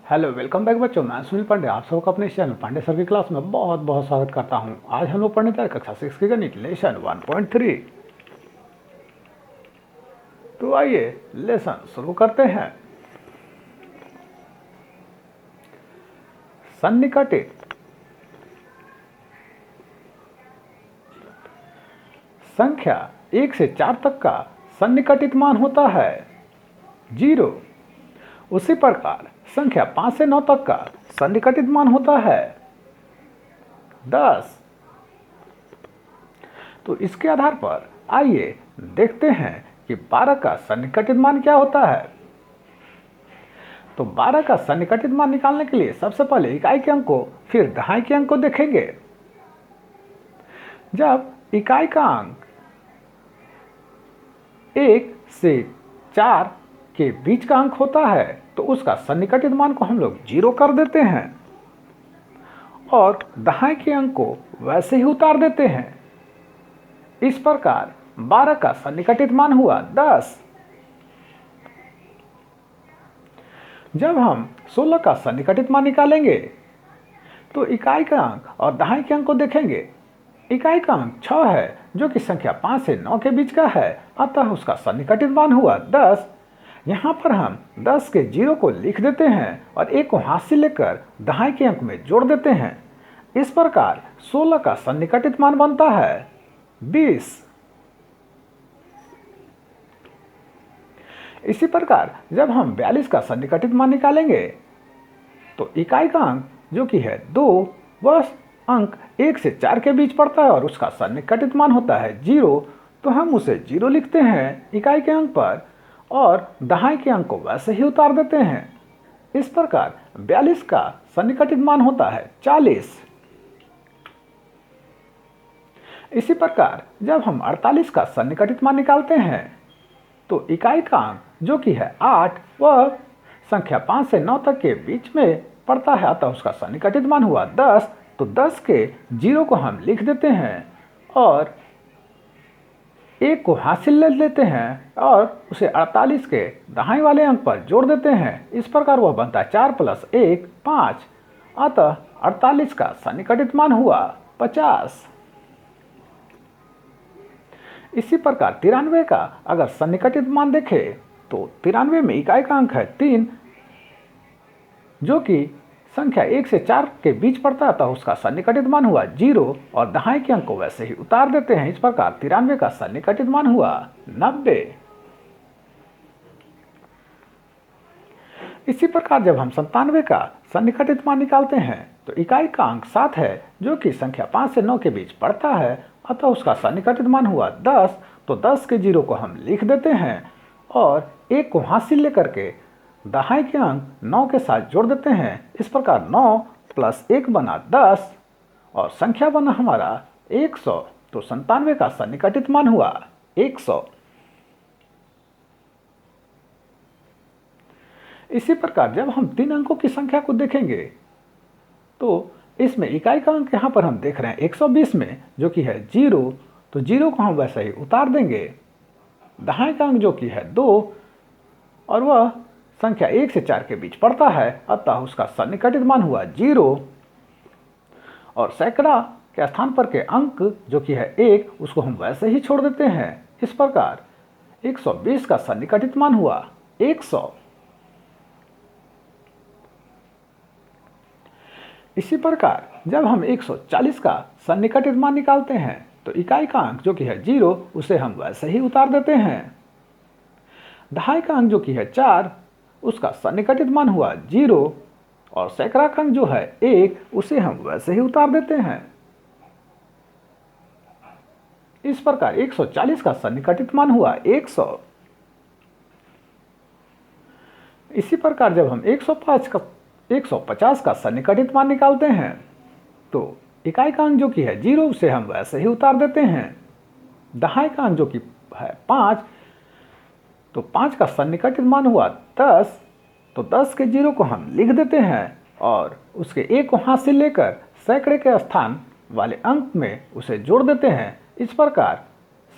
Hello welcome back बच्चों, मैं सुनील पांडे आप सबको अपने चैनल पांडे सर की क्लास में बहुत बहुत स्वागत करता हूं। आज हम लोग पढ़ने जा रहे कक्षा 6 की गणित लेसन 1.3। तो आइए लेसन शुरू करते हैं। सन्निकटित संख्या 1 से 4 तक का सन्निकटित मान होता है 0। उसी प्रकार संख्या 5 से 9 तक का सन्निकटित मान होता है 10। तो इसके आधार पर आइए देखते हैं कि 12 का सन्निकटित मान क्या होता है। तो 12 का सन्निकटित मान निकालने के लिए सबसे पहले इकाई के अंक को फिर दहाई के अंक को देखेंगे। जब इकाई का अंक 1 से 4 के बीच का अंक होता है तो उसका सन्निकटित मान को हम लोग 0 कर देते हैं और दहाई के अंक को वैसे ही उतार देते हैं। इस प्रकार 12 का सन्निकटित मान हुआ 10। जब हम 16 का सन्निकटित मान निकालेंगे तो इकाई का अंक और दहाई के अंक को देखेंगे। इकाई का अंक 6 है जो कि संख्या 5 से 9 के बीच का है, अतः उसका सन्निकटित मान हुआ 10। यहाँ पर हम 10 के 0 को लिख देते हैं और 1 को हाथ से लेकर दहाई के अंक में जोड़ देते हैं। इस प्रकार 16 का सन्निकटित मान बनता है 20। इसी प्रकार जब हम 42 का सन्निकटित मान निकालेंगे तो इकाई का अंक जो कि है 2, वह अंक 1 से 4 के बीच पड़ता है और उसका सन्निकटित मान होता है 0। तो हम उसे 0 लिखते हैं इकाई के अंक पर और दहाई के अंक को वैसे ही उतार देते हैं। इस प्रकार 42 का सन्निकटित मान होता है 40। इसी प्रकार जब हम 48 का सन्निकटित मान निकालते हैं तो इकाई का अंक जो कि है 8, वह संख्या 5 से 9 तक के बीच में पड़ता है, अतः उसका सन्निकटित मान हुआ 10। तो 10 के 0 को हम लिख देते हैं और 1 को हासिल ले लेते हैं और उसे 48 के दहाई वाले अंक पर जोड़ देते हैं। इस प्रकार वह बनता है 4 + 1 5, अतः 48 का सन्निकटित मान हुआ 50। इसी प्रकार 93 का अगर सन्निकटित मान देखें तो 93 में इकाई का अंक है 3 जो कि संख्या 1 से 4 के बीच पड़ता है, तो उसका सन्निकटित मान हुआ 0 और दहाई के अंक को वैसे ही उतार देते हैं। इस प्रकार 93 का सन्निकटित मान हुआ 90। इसी प्रकार जब हम 97 का सन्निकटित मान निकालते हैं तो इकाई का अंक 7 है जो कि संख्या 5 से 9 के बीच पड़ता है, अतः उसका सन्निकटित मान हुआ 10। तो 10 के 0 को हम लिख देते हैं और 1 को हाथ से लेकर के दहाई के अंक 9 के साथ जोड़ देते हैं। इस प्रकार 9 + 1 बना 10 और संख्या बना हमारा 100। तो 97 का सन्निकटित मान हुआ 100। इसी प्रकार जब हम 3 अंकों की संख्या को देखेंगे तो इसमें इकाई का अंक यहाँ पर हम देख रहे हैं 120 में जो कि है 0, तो 0 को हम वैसे ही उतार देंगे। दहाई का अंक जो कि है 2 और वह संख्या 1 से 4 के बीच पड़ता है, अतः उसका सन्निकटित मान हुआ 0 और सैकड़ा के स्थान पर के अंक जो कि है 1 उसको हम वैसे ही छोड़ देते हैं। इस प्रकार 120 का सन्निकटित मान हुआ 100। इसी प्रकार जब हम 140 का सन्निकटित मान निकालते हैं तो इकाई का अंक जो कि है 0 उसे हम वैसे ही उतार देते हैं। दहाई का अंक जो कि है 4 उसका सन्निकटित मान हुआ 0 और सैकड़ा का अंक जो है 1 उसे हम वैसे ही उतार देते हैं। इस प्रकार 140 का सन्निकटित मान हुआ 100। इसी प्रकार जब हम 150 का सन्निकटित मान निकालते हैं तो इकाई का अंक जो कि है 0 उसे हम वैसे ही उतार देते हैं। दहाई का अंक जो कि है 5, तो 5 का सन्निकटित मान हुआ 10। तो 10 के 0 को हम लिख देते हैं और उसके 1 को हाथ से लेकर सैकड़े के स्थान वाले अंक में उसे जोड़ देते हैं। इस प्रकार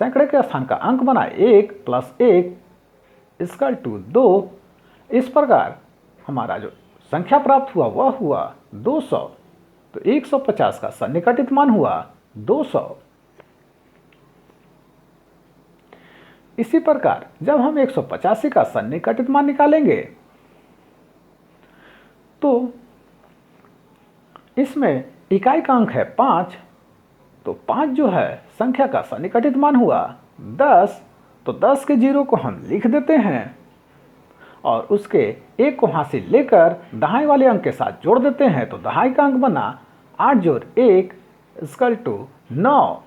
सैकड़े के स्थान का अंक बना 1 + 1 = 2। इस प्रकार हमारा जो संख्या प्राप्त हुआ वह हुआ 200। तो 150 का सन्निकटित मान हुआ 200। इसी प्रकार जब हम 185 का सन्निकटित मान निकालेंगे तो इसमें इकाई का अंक है 5। तो 5 जो है संख्या का सन्निकटित मान हुआ 10। तो 10 के जीरो को हम लिख देते हैं और उसके एक को हासिल लेकर दहाई वाले अंक के साथ जोड़ देते हैं। तो दहाई का अंक बना 8 जोड़ 1 इक्वल टू 9।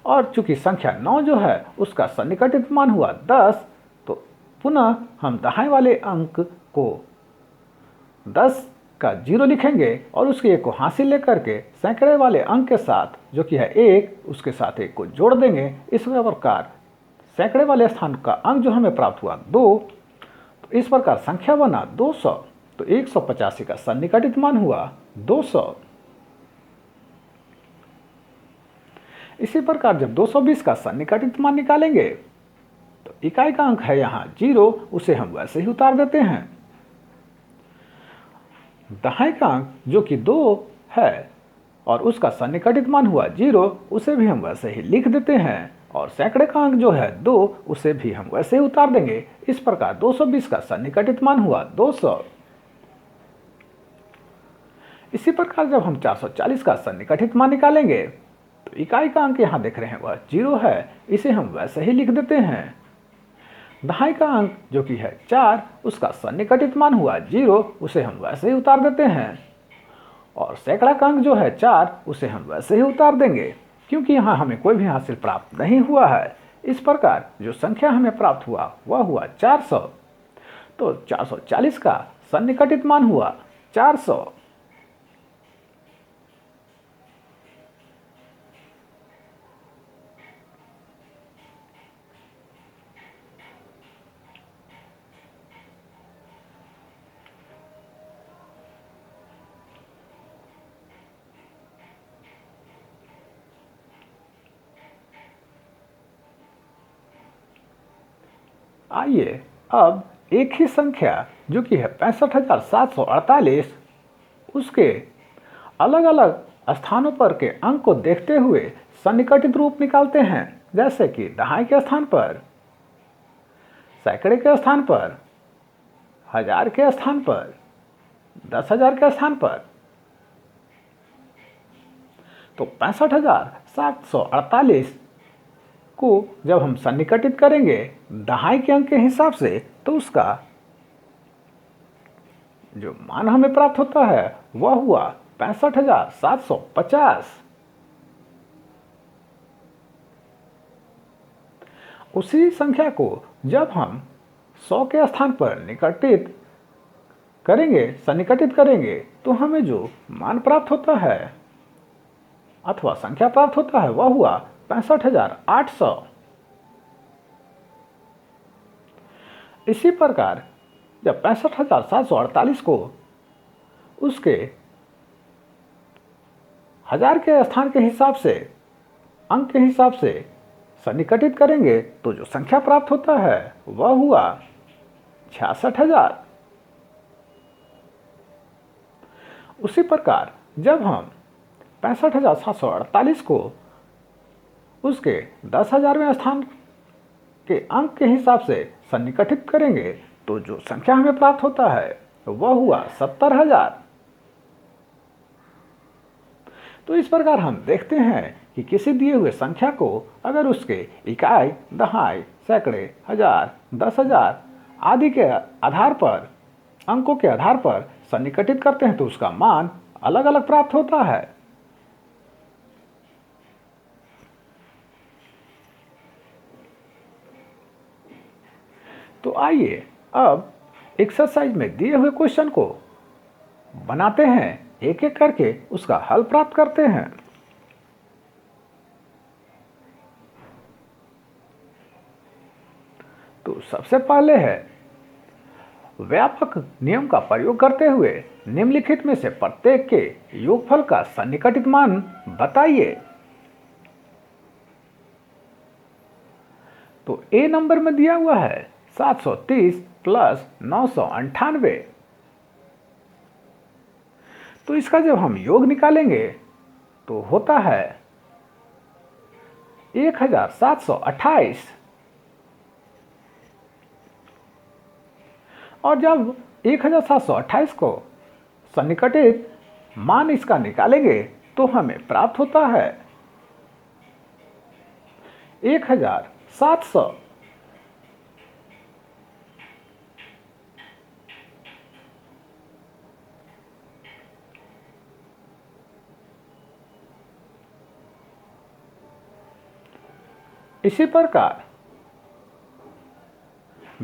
और चूंकि संख्या 9 जो है उसका सन्निकटित मान हुआ 10, तो पुनः हम दहाई वाले अंक को 10 का जीरो लिखेंगे और उसके एक को हासिल लेकर के सैकड़े वाले अंक के साथ जो कि है 1, उसके साथ 1 को जोड़ देंगे। इस प्रकार सैकड़े वाले स्थान का अंक जो हमें प्राप्त हुआ 2। तो इस प्रकार संख्या बना 200। तो 185 का सन्निकटित मान हुआ 200। इसी प्रकार जब 220 का सन्निकटित मान निकालेंगे तो इकाई का अंक है यहाँ 0, उसे हम वैसे ही उतार देते हैं। दहाई का अंक जो कि 2 है और उसका सन्निकटित मान हुआ 0, उसे भी हम वैसे ही लिख देते हैं। और सैकड़े का अंक जो है 2, उसे भी हम वैसे ही उतार देंगे। इस प्रकार 220 का सन्निकटित मान हुआ 200। इसी प्रकार जब हम 440 का सन्निकटित मान निकालेंगे तो इकाई का अंक यहाँ देख रहे हैं वह 0 है, इसे हम वैसे ही लिख देते हैं। दहाई का अंक जो कि है 4, उसका सन्निकटित मान हुआ 0, उसे हम वैसे ही उतार देते हैं। और सैकड़ा का अंक जो है 4, उसे हम वैसे ही उतार देंगे क्योंकि यहाँ हमें कोई भी हासिल प्राप्त नहीं हुआ है। इस प्रकार जो संख्या हमें प्राप्त हुआ वह हुआ 400। तो 440 का सन्निकटित मान हुआ 400। आइए अब एक ही संख्या जो कि है 65,748, उसके अलग अलग स्थानों पर के अंक को देखते हुए सन्निकटित रूप निकालते हैं। जैसे कि दहाई के स्थान पर, सैकड़े के स्थान पर, हजार के स्थान पर, 10,000 के स्थान पर। तो 65,748 को जब हम सन्निकटित करेंगे दहाई के अंक के हिसाब से तो उसका जो मान हमें प्राप्त होता है वह हुआ 65,750। उसी संख्या को जब हम 100 के स्थान पर निकटित करेंगे, सन्निकटित करेंगे, तो हमें जो मान प्राप्त होता है अथवा संख्या प्राप्त होता है वह हुआ 65,800। इसी प्रकार जब 65,748 को उसके हजार के स्थान के हिसाब से, अंक के हिसाब से सन्निकटित करेंगे तो जो संख्या प्राप्त होता है वह हुआ 66,000। उसी प्रकार जब हम 65,748 को उसके 10,000वें स्थान के अंक के हिसाब से सन्निकटित करेंगे तो जो संख्या हमें प्राप्त होता है वह हुआ 70,000। तो इस प्रकार हम देखते हैं कि किसी दिए हुए संख्या को अगर उसके इकाई, दहाई, सैकड़े, हजार, 10,000 आदि के आधार पर, अंकों के आधार पर सन्निकटित करते हैं तो उसका मान अलग अलग प्राप्त होता है। तो आइए अब एक्सरसाइज में दिए हुए क्वेश्चन को बनाते हैं, एक एक करके उसका हल प्राप्त करते हैं। तो सबसे पहले है व्यापक नियम का प्रयोग करते हुए निम्नलिखित में से प्रत्येक के योगफल का सन्निकटित मान बताइए। तो ए नंबर में दिया हुआ है 730 प्लस 998। तो इसका जब हम योग निकालेंगे तो होता है 1728। और जब 1728 को सन्निकटित मान इसका निकालेंगे तो हमें प्राप्त होता है 1700। इसी प्रकार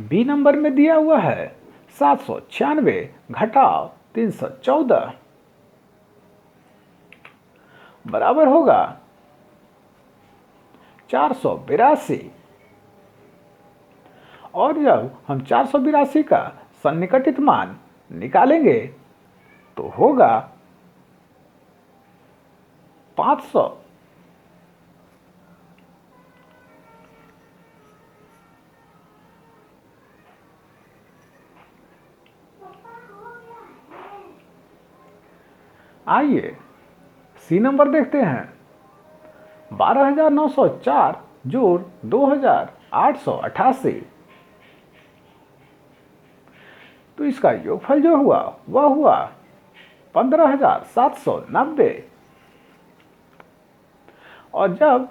बी नंबर में दिया हुआ है 796 घटाव 314 बराबर होगा 482। और जब हम 482 का सन्निकटित मान निकालेंगे तो होगा 500। आइए सी नंबर देखते हैं। 12904 जोड़ 2888। तो इसका योगफल जो हुआ वह हुआ 15790। और जब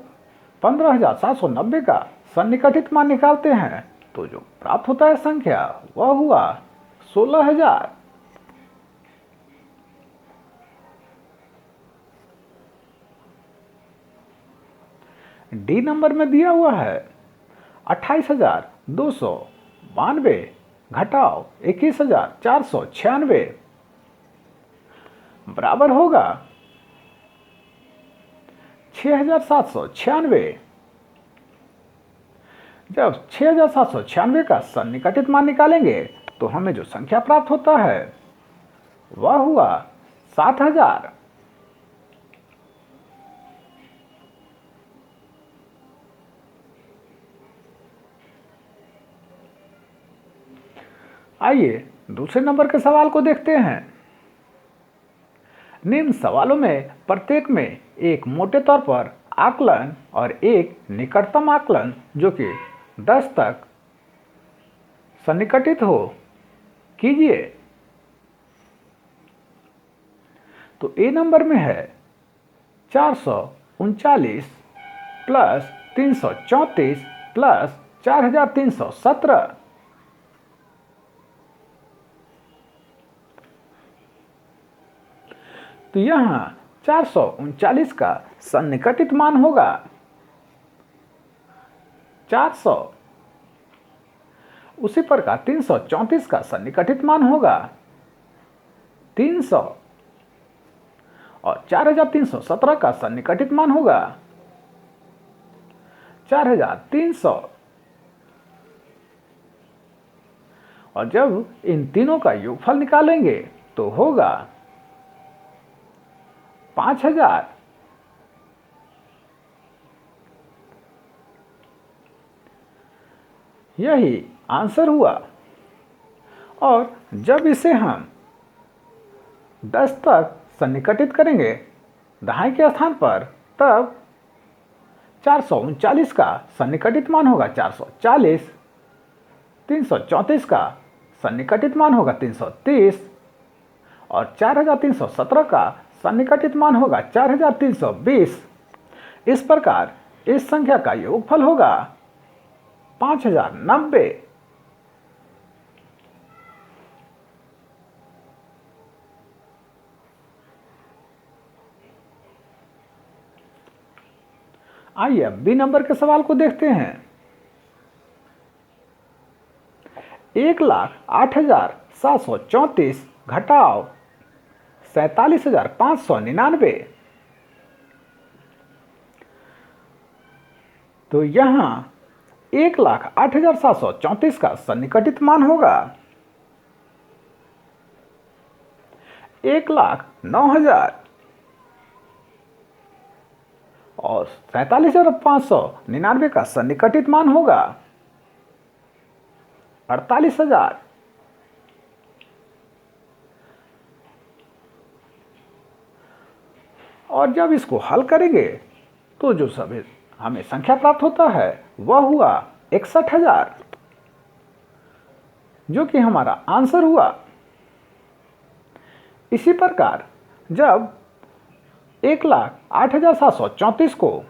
15790 का सन्निकटित मान निकालते हैं तो जो प्राप्त होता है संख्या वह हुआ 16000। डी नंबर में दिया हुआ है 28292 घटाव 21496 बराबर होगा 6796। जब 6796 का सन्निकटित मान निकालेंगे तो हमें जो संख्या प्राप्त होता है वह हुआ 7000। आइए दूसरे नंबर के सवाल को देखते हैं। निम्न सवालों में प्रत्येक में एक मोटे तौर पर आकलन और एक निकटतम आकलन जो कि 10 तक सन्निकटित हो कीजिए। तो ए नंबर में है 439 प्लस 334 प्लस 4317। तो यहाँ 439 का सन्निकटित मान होगा 400। उसी प्रकार 334 का सन्निकटित मान होगा 300। और 4317 का सन्निकटित मान होगा 4300। और जब इन तीनों का योगफल निकालेंगे तो होगा 5000। यही आंसर हुआ। और जब इसे हम 10 तक सन्निकटित करेंगे दहाई के स्थान पर तब 439 का सन्निकटित मान होगा 440। 334 का सन्निकटित मान होगा 330। और 4317 का सन्निकटित मान होगा 4320। इस प्रकार इस संख्या का योगफल होगा 5090। आइए बी नंबर के सवाल को देखते हैं। 1,08,734 घटाव 47,599। तो यहां 1,08,734 का सन्निकटित मान होगा 1,09,000। और 47,599 का सन्निकटित मान होगा 48,000। और जब इसको हल करेंगे तो जो सभी हमें संख्या प्राप्त होता है वह हुआ 61,000, जो कि हमारा आंसर हुआ। इसी प्रकार जब 1,08,734 को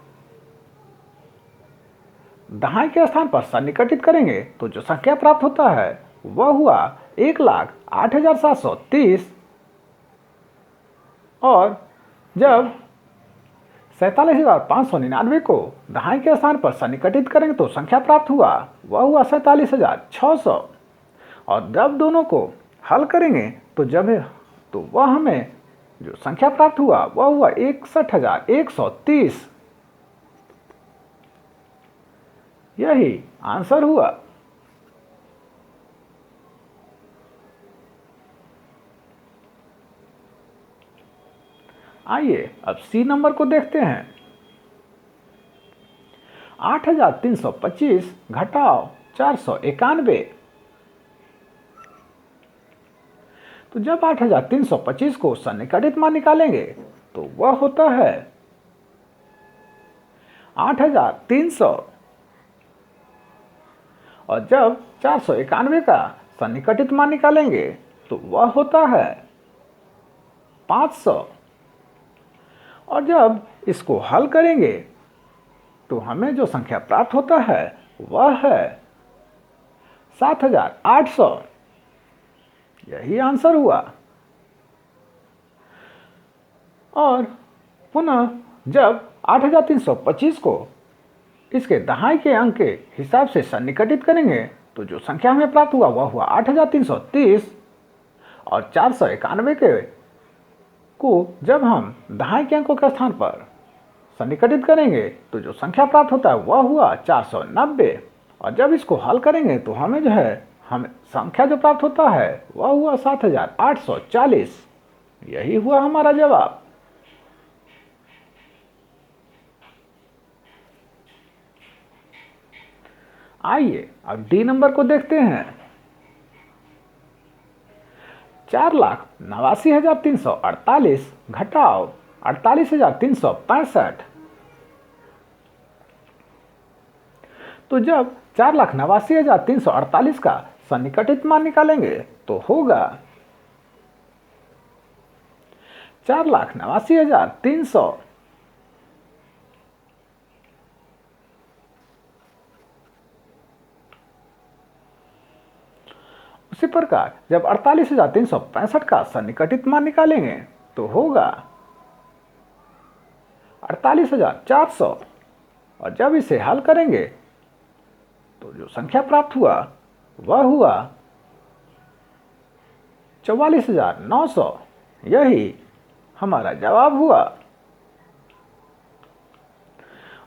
दहाई के स्थान पर सन्निकटित करेंगे तो जो संख्या प्राप्त होता है वह हुआ 1,08,730। और जब 47,599 को दहाई के स्थान पर सन्निकटित करेंगे तो संख्या प्राप्त हुआ वह हुआ 47,600। और जब दोनों को हल करेंगे तो वह हमें जो संख्या प्राप्त हुआ वह हुआ 61,130। यही आंसर हुआ। आइए अब सी नंबर को देखते हैं। 8,325 घटाओ 491। तो जब 8,325 को सन्निकटित मान निकालेंगे तो वह होता है 8,300। और जब 491 का सन्निकटित मान निकालेंगे तो वह होता है 500। और जब इसको हल करेंगे तो हमें जो संख्या प्राप्त होता है वह है 7,800। यही आंसर हुआ। और पुनः जब 8,325 को इसके दहाई के अंक के हिसाब से सन्निकटित करेंगे तो जो संख्या हमें प्राप्त हुआ वह हुआ 8,330। और 491 के को जब हम दहाई के अंकों के स्थान पर सन्निकटित करेंगे तो जो संख्या प्राप्त होता है वह हुआ 490। और जब इसको हल करेंगे तो हमें हमें संख्या जो प्राप्त होता है वह हुआ 7,840। यही हुआ हमारा जवाब। आइए अब डी नंबर को देखते हैं। 4,89,348 घटाओ 48,365। तो जब 4,89,348 का सन्निकटित मान निकालेंगे तो होगा 4,89,300। उसी प्रकार जब 48,365 का सन्निकटित मान निकालेंगे तो होगा 48,400। और जब इसे हल करेंगे तो जो संख्या प्राप्त हुआ वह हुआ 44,900। यही हमारा जवाब हुआ।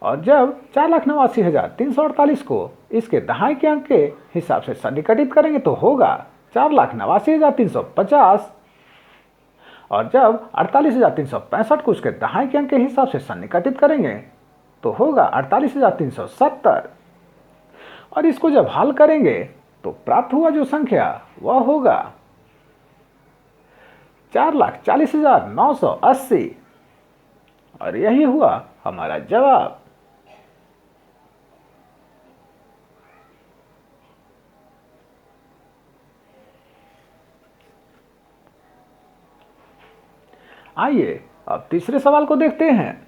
और जब 4,89,348 को इसके दहाई के अंक के हिसाब से सन्निकटित करेंगे तो होगा 4,89,350। और जब 48,365 को उसके दहाई के अंक के हिसाब से सन्निकटित करेंगे तो होगा 48,370। और इसको जब हल करेंगे तो प्राप्त हुआ जो संख्या वह होगा 4,40,980। और यही हुआ हमारा जवाब। आइए अब तीसरे सवाल को देखते हैं।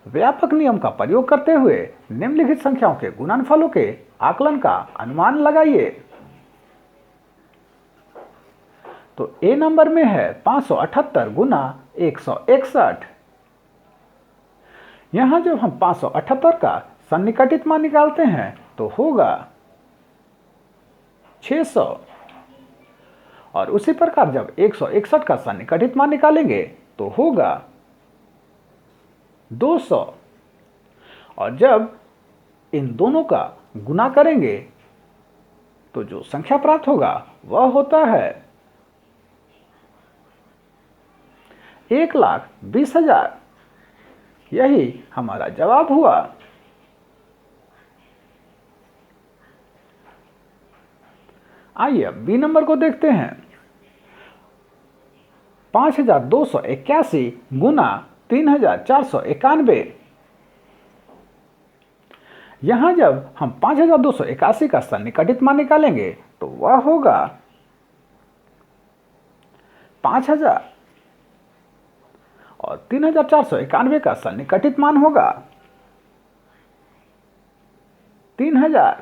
व्यापक नियम का प्रयोग करते हुए निम्नलिखित संख्याओं के गुणनफलों के आकलन का अनुमान लगाइए। तो ए नंबर में है 578 गुना 161। यहां जब हम 578 का सन्निकटित मान निकालते हैं तो होगा 600। और उसी प्रकार जब 161 का सन्निकटित मान निकालेंगे तो होगा 200। और जब इन दोनों का गुना करेंगे तो जो संख्या प्राप्त होगा वह होता है 1,20,000। यही हमारा जवाब हुआ। आइए अब बी नंबर को देखते हैं। 5281 गुना 3491। यहां जब हम 5281 का सन्निकटित मान निकालेंगे तो वह होगा 5000, और 3491 का सन्निकटित मान होगा 3000।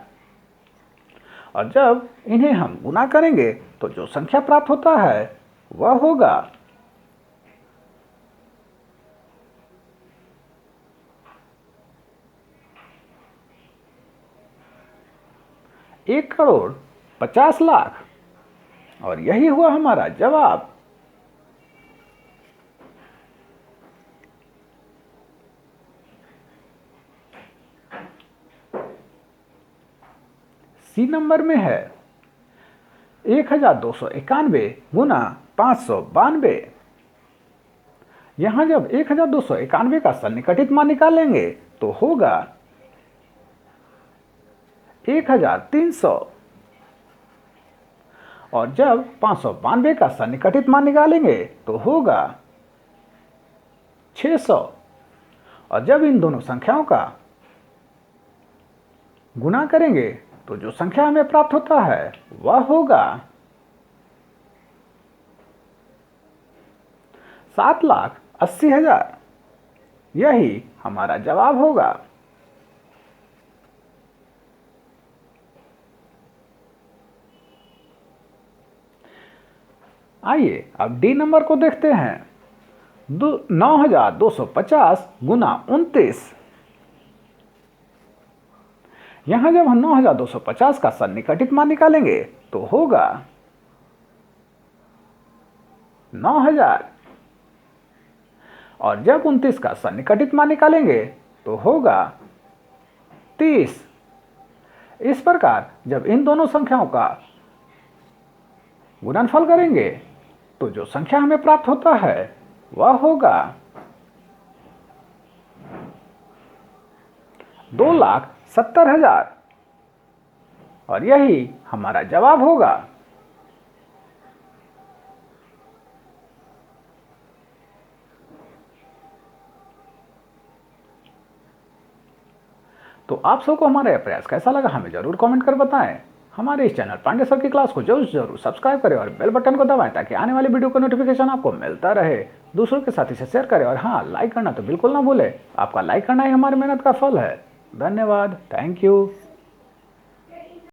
और जब इन्हें हम गुना करेंगे तो जो संख्या प्राप्त होता है वह होगा 1,50,00,000। और यही हुआ हमारा जवाब। सी नंबर में है 1291 गुना 592। यहां जब 1291 का सन्निकटित मान निकालेंगे तो होगा 1300। और जब 592 का सन्निकटित मान निकालेंगे तो होगा 600। और जब इन दोनों संख्याओं का गुना करेंगे तो जो संख्या हमें प्राप्त होता है वह होगा 7,80,000। यही हमारा जवाब होगा। आइए अब डी नंबर को देखते हैं। 9,250 गुना 29। यहां जब हम 9,250 का सन्निकटित मान निकालेंगे तो होगा 9,000। और जब 29 का सन्निकटित मान निकालेंगे तो होगा 30। इस प्रकार जब इन दोनों संख्याओं का गुणनफल करेंगे तो जो संख्या हमें प्राप्त होता है वह होगा 2,70,000। और यही हमारा जवाब होगा। तो आप सबको हमारा यह प्रयास कैसा लगा हमें जरूर कमेंट कर बताएं। हमारे इस चैनल पांडे सर की क्लास को जरूर सब्सक्राइब करें और बेल बटन को दबाएं ताकि आने वाली वीडियो का नोटिफिकेशन आपको मिलता रहे। दूसरों के साथ इसे शेयर करें और हाँ, लाइक करना तो बिल्कुल ना भूलें। आपका लाइक करना ही हमारी मेहनत का फल है। धन्यवाद। Thank you.